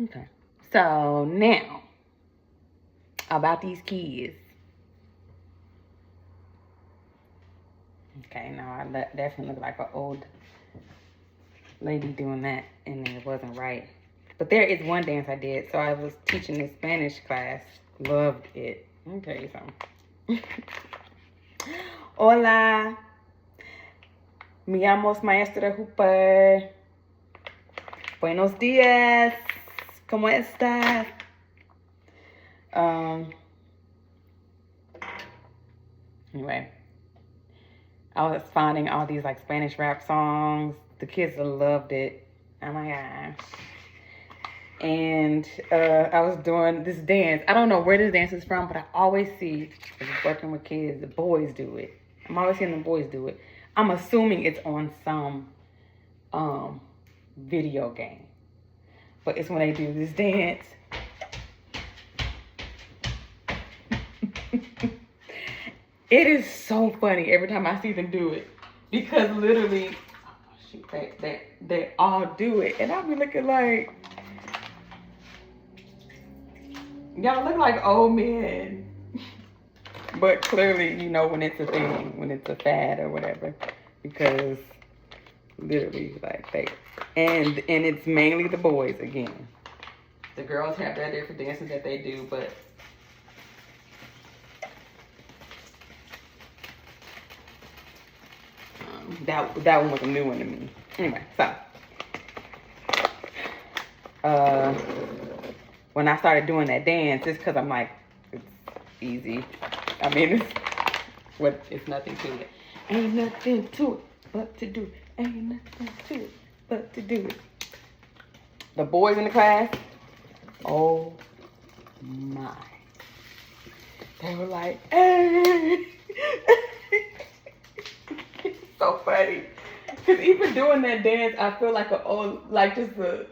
Okay. So now about these kids. Okay, now I definitely look like an old lady doing that, and it wasn't right. But there is one dance I did. So I was teaching this Spanish class. Loved it. Let me tell you something. Hola. Me llamo Maestra Hooper. Buenos días. ¿Cómo estás? Anyway, I was finding all these like Spanish rap songs. The kids loved it. Oh my gosh. And I was doing this dance. I don't know where this dance is from, but I always see, working with kids, the boys do it. I'm always seeing the boys do it. I'm assuming it's on some video game. But it's when they do this dance. It is so funny every time I see them do it. Because literally, they all do it. And I'll be looking like, y'all look like old men. But clearly, you know, when it's a thing, when it's a fad or whatever. Because literally, like, and it's mainly the boys again. The girls have their different dances that they do, but that one was a new one to me. Anyway, so when I started doing that dance, it's because I'm like, it's easy. I mean, it's nothing to it. Ain't nothing to it but to do it. Ain't nothing to it but to do it. The boys in the class, oh my. They were like, hey. It's so funny. Because even doing that dance, I feel like just a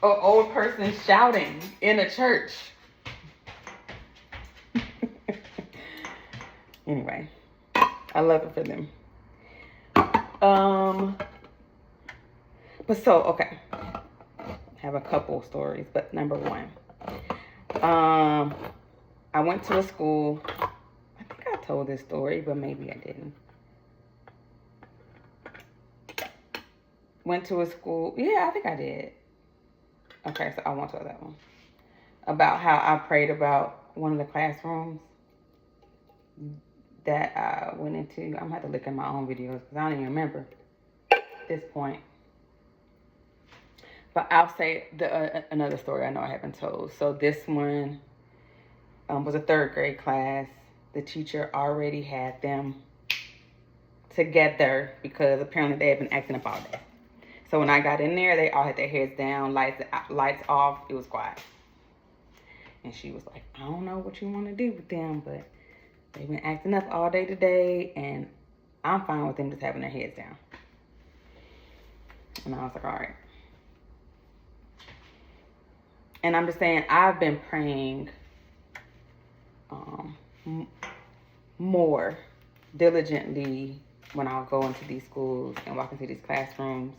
old person shouting in a church. Anyway, I love it for them. But so, okay. I have a couple stories, but number one. I went to a school. I think I told this story, but maybe I didn't. Went to a school. Yeah, I think I did. Okay, so I won't tell that one. About how I prayed about one of the classrooms that I went into. I'm going to have to look at my own videos because I don't even remember at this point. But I'll say another story I know I haven't told. So this one was a third grade class. The teacher already had them together because apparently they had been acting up all day. So when I got in there, they all had their heads down, lights off. It was quiet. And she was like, I don't know what you want to do with them, but they've been acting up all day today, and I'm fine with them just having their heads down. And I was like, all right. And I'm just saying, I've been praying more diligently when I'll go into these schools and walk into these classrooms,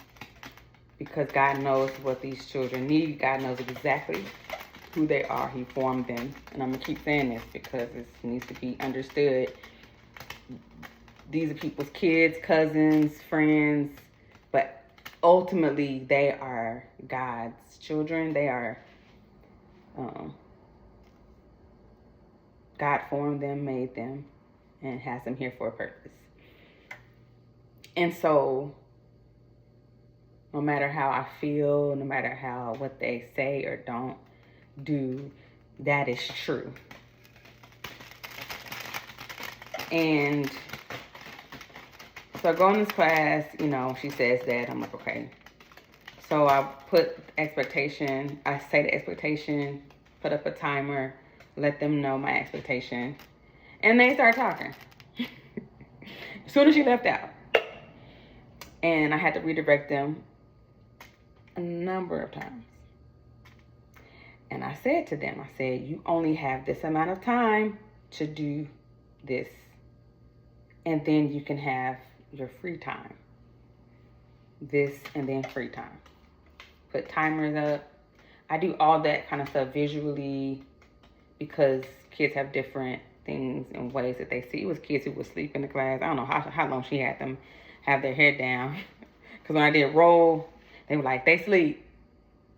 because God knows what these children need. God knows exactly who they are. He formed them. And I'm going to keep saying this because it needs to be understood. These are people's kids, cousins, friends, but ultimately they are God's children. They are, God formed them, made them, and has them here for a purpose. And so no matter how I feel, no matter what they say or don't do, that is true. And so I go in this class, you know, she says that. I'm like, okay. So I put expectation. I say the expectation, put up a timer, let them know my expectation. And they start talking. As soon as she left out. And I had to redirect them a number of times. And I said to them, I said, you only have this amount of time to do this. And then you can have your free time. this, and then free time. Put timers up. I do all that kind of stuff visually because kids have different things and ways that they see. It was kids who would sleep in the class. I don't know how long she had them have their head down. Because when I did roll, they were like, they sleep.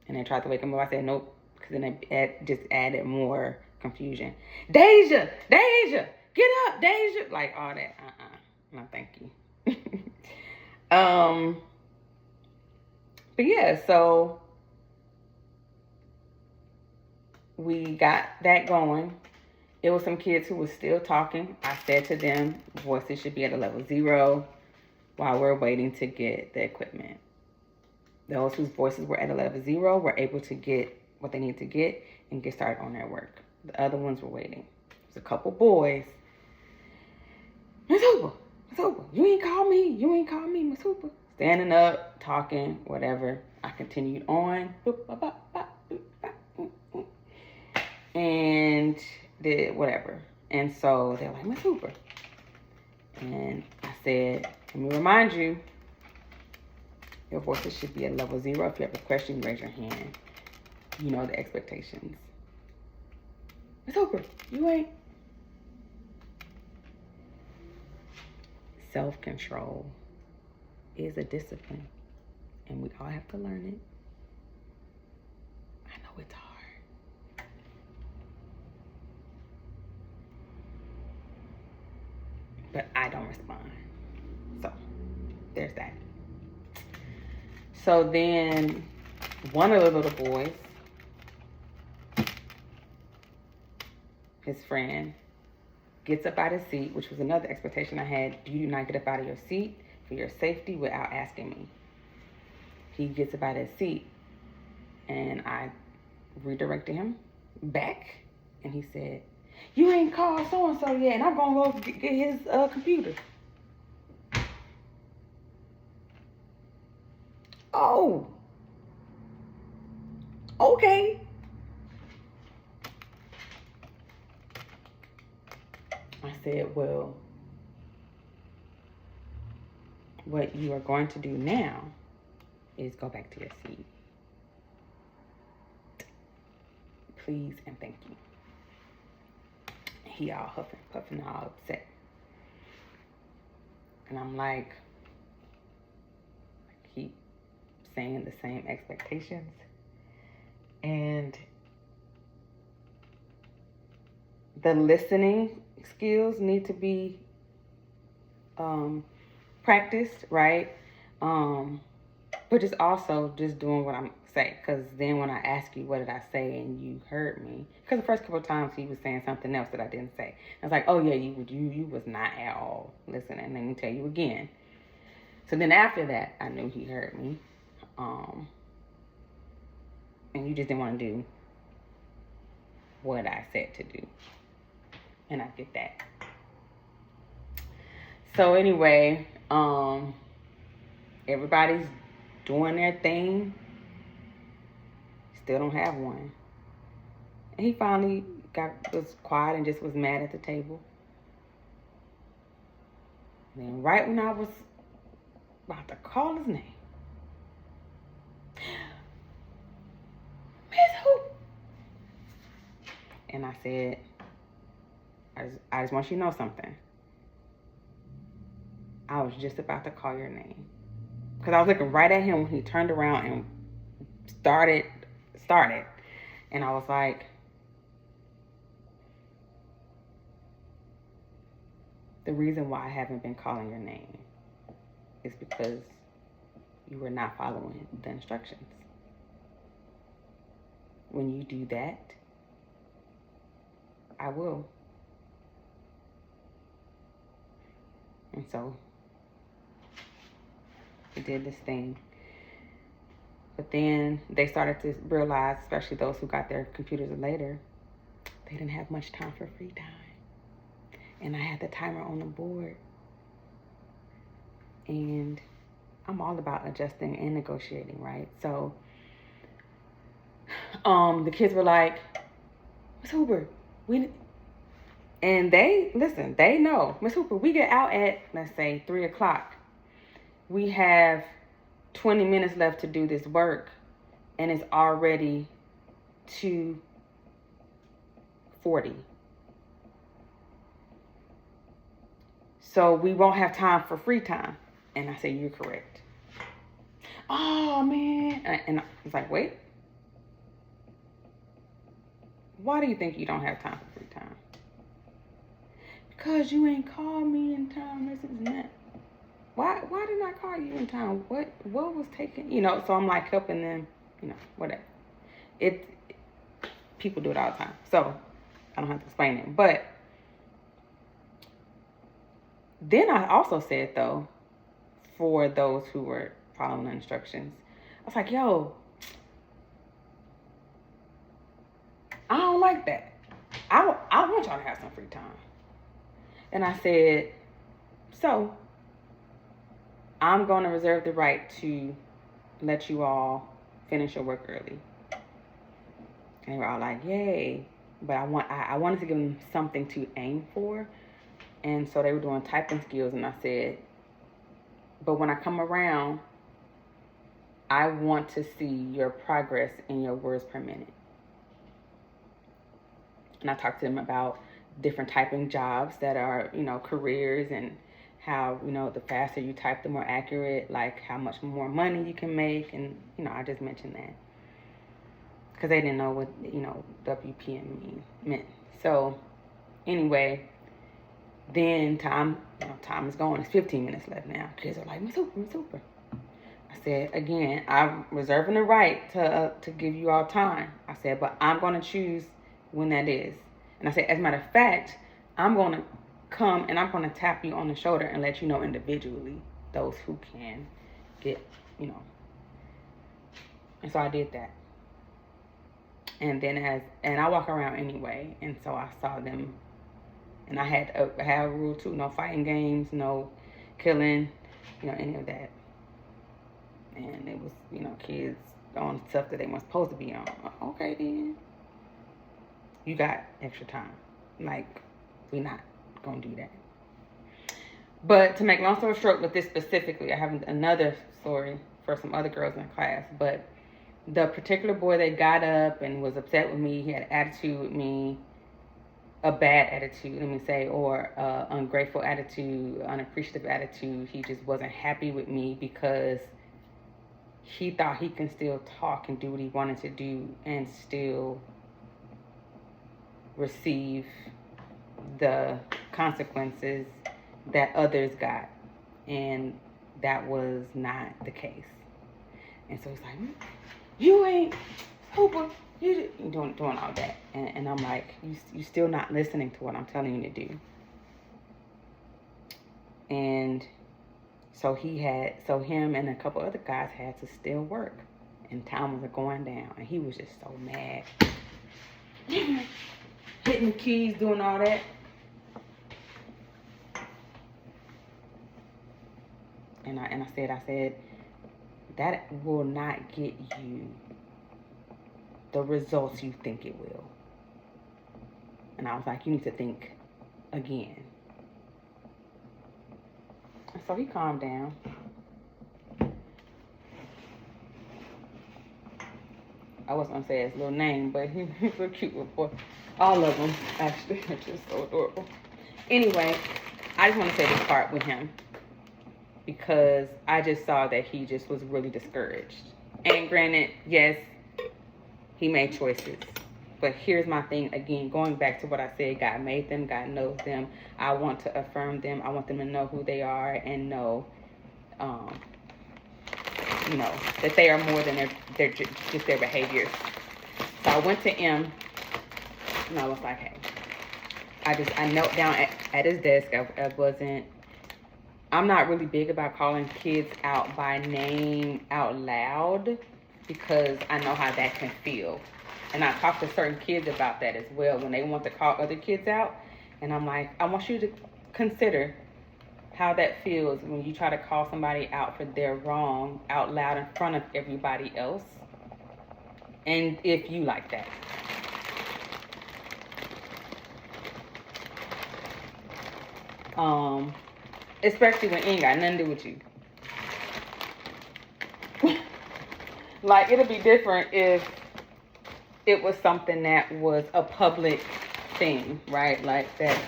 And they tried to wake them up. I said, nope. Because then it just added more confusion. Deja, get up, Deja. Like all that. No, thank you. But yeah, so we got that going. It was some kids who were still talking. I said to them, voices should be at a level 0 while we're waiting to get the equipment. Those whose voices were at a level 0 were able to get what they need to get and get started on their work. The other ones were waiting. There's a couple boys. Miss Hooper, you ain't call me, Miss Hooper. Standing up, talking, whatever. I continued on. And did whatever. And so they're like, Miss Hooper. And I said, let me remind you, your voices should be at level 0. If you have a question, raise your hand. You know the expectations. Miss Hooper, you ain't. Self-control is a discipline, and we all have to learn it. I know it's hard. But I don't respond. So, there's that. So then, one of the little boys, his friend, gets up out of his seat, which was another expectation I had. You do not get up out of your seat for your safety without asking me. He gets up out of his seat, and I redirected him back, and he said, you ain't called so-and-so yet, and I'm going to go get his computer. Oh, okay. I said, well, what you are going to do now is go back to your seat. Please and thank you. He all huffing, puffing, all upset. And I'm like, keep saying the same expectations. And the listening skills need to be practiced, right? But just also just doing what I'm saying. Because then when I ask you, what did I say? And you heard me. Because the first couple of times he was saying something else that I didn't say. I was like, oh yeah, you was not at all listening. Let me tell you again. So then after that, I knew he heard me. And you just didn't want to do what I said to do. And I get that. So anyway, everybody's doing their thing. Still don't have one. And he finally was quiet and just was mad at the table. And then right when I was about to call his name, Miss Who? And I said, I just want you to know something. I was just about to call your name. Because I was looking right at him when he turned around and started. And I was like, the reason why I haven't been calling your name is because you were not following the instructions. When you do that, I will. And so he did this thing. But then they started to realize, especially those who got their computers later, they didn't have much time for free time. And I had the timer on the board. And I'm all about adjusting and negotiating, right? So the kids were like, Miss Hooper, and they know, Miss Hooper, we get out at, let's say, 3 o'clock. We have 20 minutes left to do this work, and it's already 2:40. So we won't have time for free time. And I said, you're correct. Oh, man. And I was like, wait. Why do you think you don't have time for free time? Because you ain't called me in time. This is that. Why didn't I call you in time? What was taking, so I'm like helping them, whatever. People do it all the time. So I don't have to explain it. But then I also said, though, for those who were following the instructions, I was like, yo, I don't like that. I want y'all to have some free time. And I said, so I'm going to reserve the right to let you all finish your work early. And they were all like, yay. But I wanted to give them something to aim for. And so they were doing typing skills. And I said, but when I come around, I want to see your progress in your words per minute. And I talked to them about different typing jobs that are, careers, and how, the faster you type, the more accurate, like how much more money you can make. And, I just mentioned that because they didn't know what, WPM meant. So anyway, then time is going. It's 15 minutes left now. Kids are like, Miss Hooper. I said, again, I'm reserving the right to give you all time. I said, but I'm going to choose when that is. And I said, as a matter of fact, I'm going to come and I'm going to tap you on the shoulder and let you know individually, those who can get, And so I did that. And then and I walk around anyway. And so I saw them, and I had a rule too, no fighting games, no killing, any of that. And it was, kids on stuff that they weren't supposed to be on. Okay, then. You got extra time. Like, we're not going to do that. But to make long story short with this specifically, I have another story for some other girls in class. But the particular boy that got up and was upset with me, he had an attitude with me, a bad attitude, let me say, or ungrateful attitude, unappreciative attitude. He just wasn't happy with me because he thought he can still talk and do what he wanted to do and still receive the consequences that others got. And that was not the case. And so he's like, you ain't Hooper, you doing all that. And I'm like, you still not listening to what I'm telling you to do. And so him and a couple other guys had to still work. And time was going down. And he was just so mad. Hitting the keys, doing all that. And I said, that will not get you the results you think it will. And I was like, you need to think again. And so he calmed down. I wasn't going to say his little name, but he's a cute little boy. All of them, actually, are just so adorable. Anyway, I just want to say this part with him because I just saw that he just was really discouraged. And granted, yes, he made choices. But here's my thing, again, going back to what I said, God made them, God knows them. I want to affirm them. I want them to know who they are and know, that they are more than just their behaviors. So I went to him, and I was like, hey, I knelt down at his desk. I'm not really big about calling kids out by name out loud because I know how that can feel. And I talk to certain kids about that as well when they want to call other kids out. And I'm like, I want you to consider how that feels when you try to call somebody out for their wrong out loud in front of everybody else. And if you like that. Especially when it ain't got nothing to do with you. Like, it'll be different if it was something that was a public thing, right? Like that.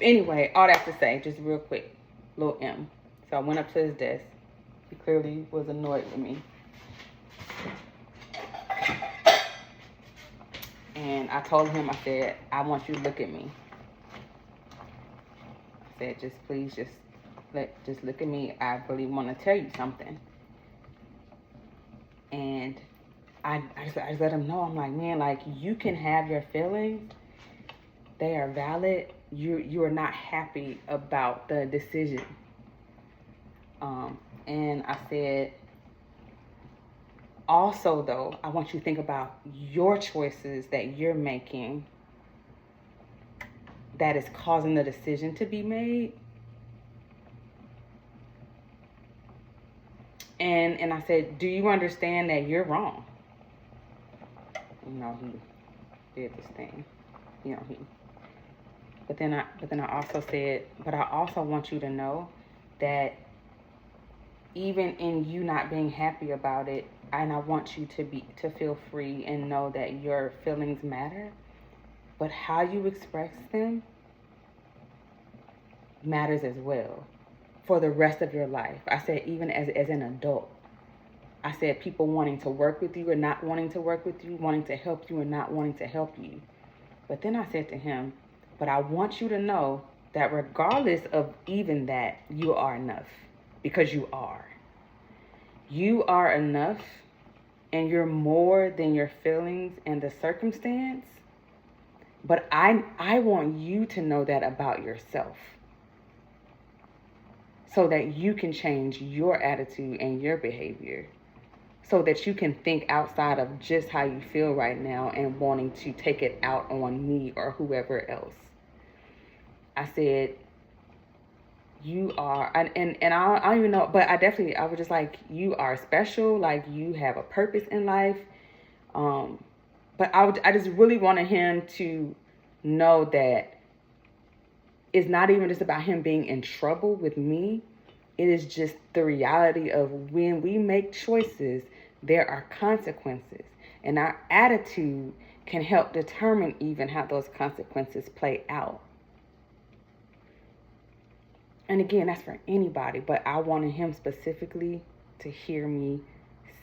Anyway, all that to say, just real quick, little M. So I went up to his desk. He clearly was annoyed with me. And I told him, I said, I want you to look at me. I said, just please, just look at me. I really want to tell you something. And I just let him know. I'm like, man, like, you can have your feelings. They are valid. You are not happy about the decision. And I said, also, though, I want you to think about your choices that you're making that is causing the decision to be made. And I said, do you understand that you're wrong? You know, he did this thing. You know, but then I also said, but I also want you to know that even in you not being happy about it, and I want you to feel free and know that your feelings matter, but how you express them matters as well for the rest of your life. I said, even as an adult. I said, people wanting to work with you or not wanting to work with you, wanting to help you or not wanting to help you. But then I said to him, but I want you to know that regardless of even that, you are enough, because you are. You are enough, and you're more than your feelings and the circumstance. But I want you to know that about yourself, so that you can change your attitude and your behavior, so that you can think outside of just how you feel right now and wanting to take it out on me or whoever else. I said, you are, and I don't even know, but I was just like, you are special, like you have a purpose in life. But I just really wanted him to know that it's not even just about him being in trouble with me. It is just the reality of when we make choices, there are consequences. And our attitude can help determine even how those consequences play out. And again, that's for anybody, but I wanted him specifically to hear me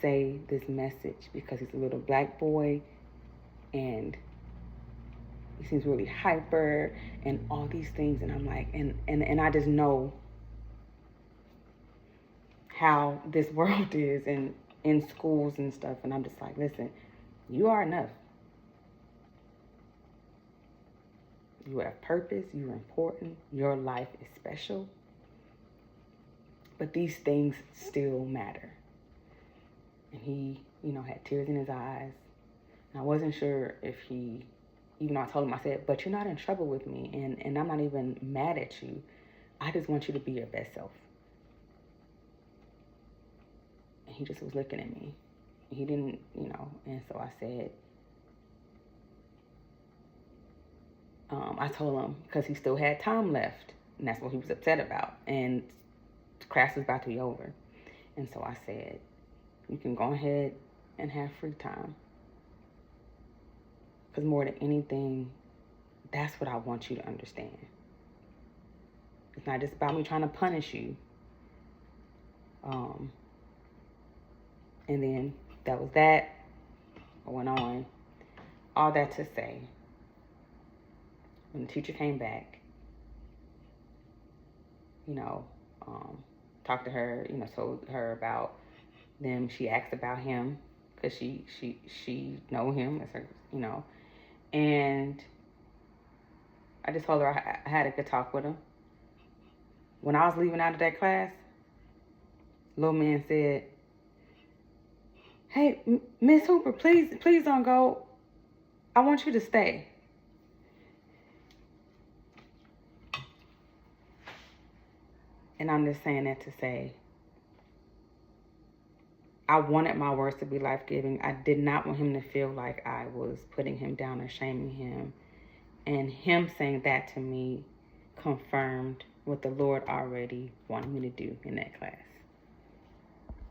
say this message because he's a little black boy and he seems really hyper and all these things. And I'm like, and I just know how this world is and in schools and stuff. And I'm just like, listen, you are enough. You have purpose, you're important, your life is special. But these things still matter. And he, had tears in his eyes. And I wasn't sure if he, even though I told him, I said, but you're not in trouble with me. And I'm not even mad at you. I just want you to be your best self. And he just was looking at me. He didn't, and so I said, I told him, because he still had time left, and that's what he was upset about, and class was about to be over. And so I said, you can go ahead and have free time, because more than anything, that's what I want you to understand. It's not just about me trying to punish you. And then that was that. I went on. All that to say, when the teacher came back, talked to her, told her about them. She asked about him because she know him as her, and I just told her I had a good talk with him. When I was leaving out of that class, little man said, "Hey, Miss Hooper, please don't go. I want you to stay." And I'm just saying that to say, I wanted my words to be life-giving. I did not want him to feel like I was putting him down or shaming him. And him saying that to me confirmed what the Lord already wanted me to do in that class.